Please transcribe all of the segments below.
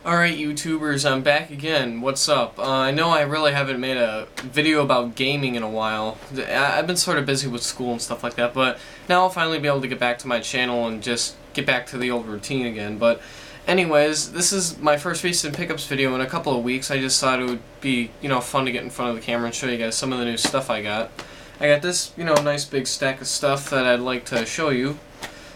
Alright YouTubers, I'm back again. What's up? I know I really haven't made a video about gaming in a while. I've been sort of busy with school and stuff like that, but now I'll finally be able to get back to my channel and just get back to the old routine again. But anyways, this is my first recent pickups video in a couple of weeks. I just thought it would be, fun to get in front of the camera and show you guys some of the new stuff I got. I got this, nice big stack of stuff that I'd like to show you.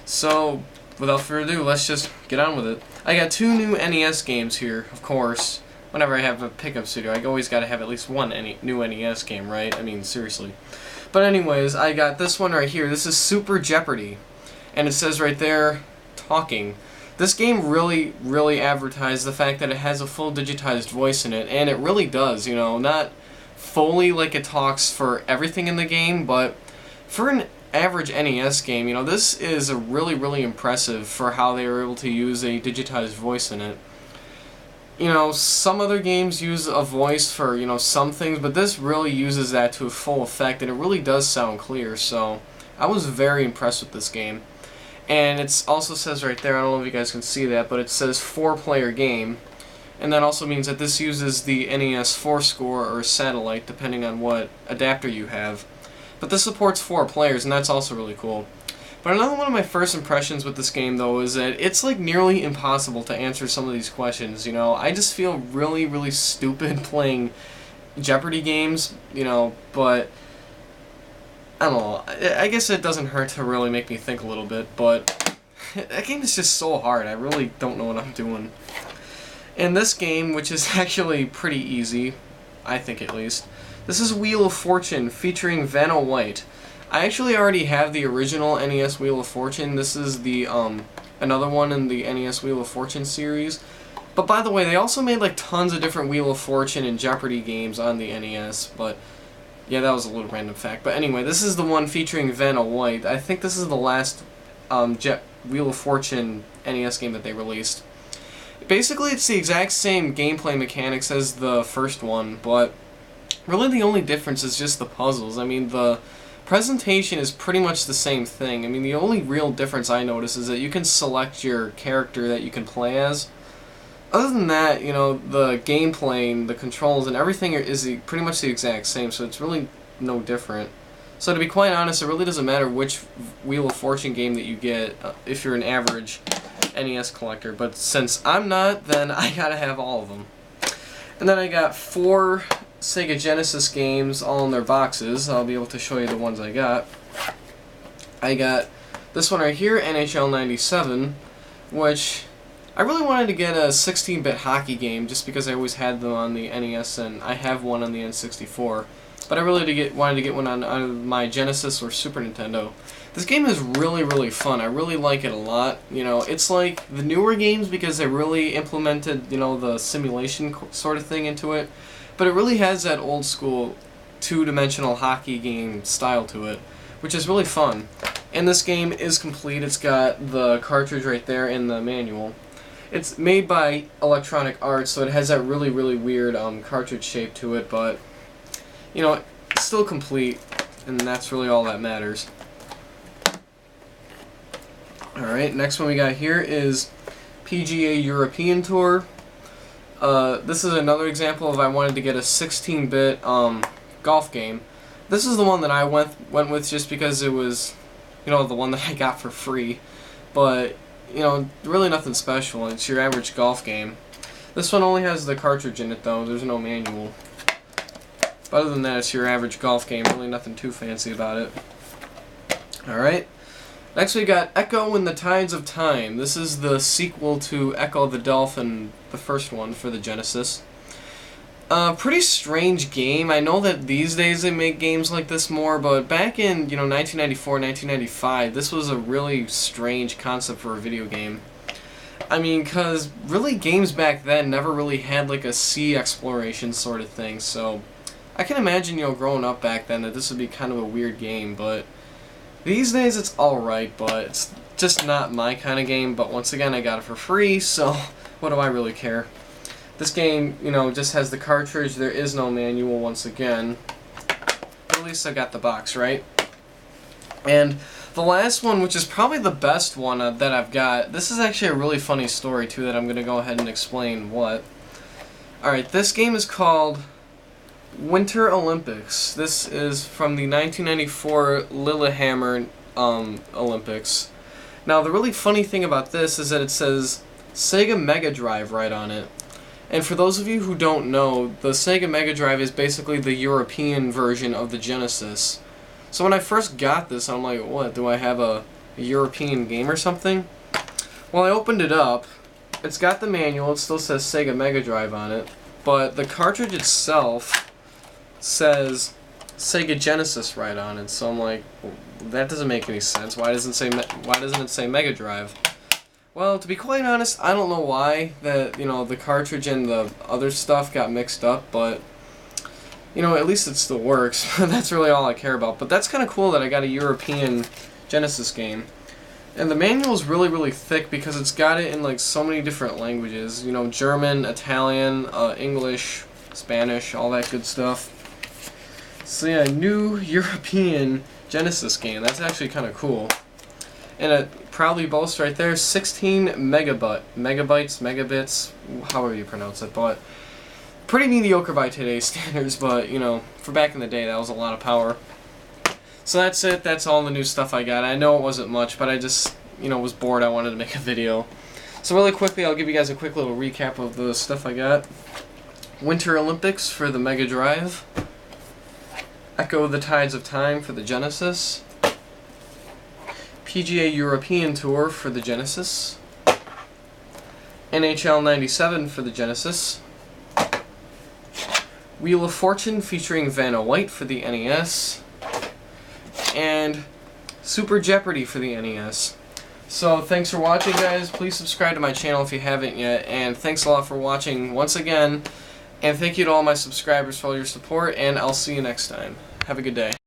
So, without further ado, let's just get on with it. I got two new NES games here, of course. Whenever I have a pickups video, I always gotta have at least one new NES game, right? I mean, seriously. But anyways, I got this one right here. This is Super Jeopardy! And it says right there, talking. This game really advertised the fact that it has a full digitized voice in it, and it really does, not fully like it talks for everything in the game, but for an average NES game, this is really impressive for how they were able to use a digitized voice in it. Some other games use a voice for, some things, but this really uses that to a full effect, and it really does sound clear, so I was very impressed with this game. And it also says right there, I don't know if you guys can see that, but it says 4-player game, and that also means that this uses the NES 4-score or satellite, depending on what adapter you have. But this supports 4 players, and that's also really cool. But another one of my first impressions with this game, though, is that it's like nearly impossible to answer some of these questions. I just feel really stupid playing Jeopardy games, but I don't know. I guess it doesn't hurt to really make me think a little bit, but that game is just so hard. I really don't know what I'm doing. In this game, which is actually pretty easy, I think at least, this is Wheel of Fortune featuring Vanna White. I actually already have the original NES Wheel of Fortune. This is the another one in the NES Wheel of Fortune series. But by the way, they also made like tons of different Wheel of Fortune and Jeopardy games on the NES. But yeah, that was a little random fact. But anyway, this is the one featuring Vanna White. I think this is the last Wheel of Fortune NES game that they released. Basically, it's the exact same gameplay mechanics as the first one, but really the only difference is just the puzzles. I mean, the presentation is pretty much the same thing. I mean, the only real difference I notice is that you can select your character that you can play as. Other than that, the gameplay and the controls and everything is pretty much the exact same, so it's really no different. So to be quite honest, it really doesn't matter which Wheel of Fortune game that you get if you're an average NES collector, but since I'm not, then I gotta have all of them. And then I got 4 Sega Genesis games all in their boxes. I'll be able to show you the ones I got. I got this one right here, NHL 97, which I really wanted to get a 16-bit hockey game just because I always had them on the NES and I have one on the N64. But I really wanted to get one on my Genesis or Super Nintendo. This game is really fun. I really like it a lot. It's like the newer games because they really implemented, the simulation sort of thing into it. But it really has that old school two-dimensional hockey game style to it, which is really fun. And this game is complete. It's got the cartridge right there in the manual. It's made by Electronic Arts, so it has that really weird cartridge shape to it, but it's still complete, and that's really all that matters. Alright, next one we got here is PGA European Tour. This is another example of I wanted to get a 16-bit golf game. This is the one that I went with just because it was, the one that I got for free. But, really nothing special. It's your average golf game. This one only has the cartridge in it, though. There's no manual. But other than that, it's your average golf game. Really nothing too fancy about it. Alright. Next we got Echo in the Tides of Time. This is the sequel to Echo the Dolphin, the first one for the Genesis. Pretty strange game. I know that these days they make games like this more, but back in 1994, 1995, this was a really strange concept for a video game. I mean, because really games back then never really had like a sea exploration sort of thing, so I can imagine, growing up back then that this would be kind of a weird game, but these days it's alright, but it's just not my kind of game. But once again, I got it for free, so what do I really care? This game, just has the cartridge. There is no manual once again. But at least I got the box, right? And the last one, which is probably the best one that I've got, this is actually a really funny story too that I'm going to go ahead and explain what. Alright, this game is called Winter Olympics. This is from the 1994 Lillehammer Olympics. Now the really funny thing about this is that it says Sega Mega Drive right on it. And for those of you who don't know, the Sega Mega Drive is basically the European version of the Genesis. So when I first got this, I'm like, what, do I have a European game or something? Well, I opened it up. It's got the manual, it still says Sega Mega Drive on it, but the cartridge itself says Sega Genesis right on it. So I'm like, well, that doesn't make any sense. Why doesn't it say Mega Drive? Well, to be quite honest, I don't know why the cartridge and the other stuff got mixed up, but at least it still works. That's really all I care about. But that's kind of cool that I got a European Genesis game. And the manual is really, really thick because it's got it in like so many different languages. German, Italian, English, Spanish, all that good stuff. So yeah, new European Genesis game. That's actually kind of cool. And it proudly boasts right there 16 megabits, however you pronounce it. But pretty mediocre by today's standards, but for back in the day that was a lot of power. So that's it. That's all the new stuff I got. I know it wasn't much, but I just was bored. I wanted to make a video. So really quickly, I'll give you guys a quick little recap of the stuff I got. Winter Olympics for the Mega Drive. Echo the Tides of Time for the Genesis. PGA European Tour for the Genesis. NHL 97 for the Genesis. Wheel of Fortune featuring Vanna White for the NES. And Super Jeopardy for the NES. So thanks for watching, guys. Please subscribe to my channel if you haven't yet. And thanks a lot for watching once again. And thank you to all my subscribers for all your support. And I'll see you next time. Have a good day.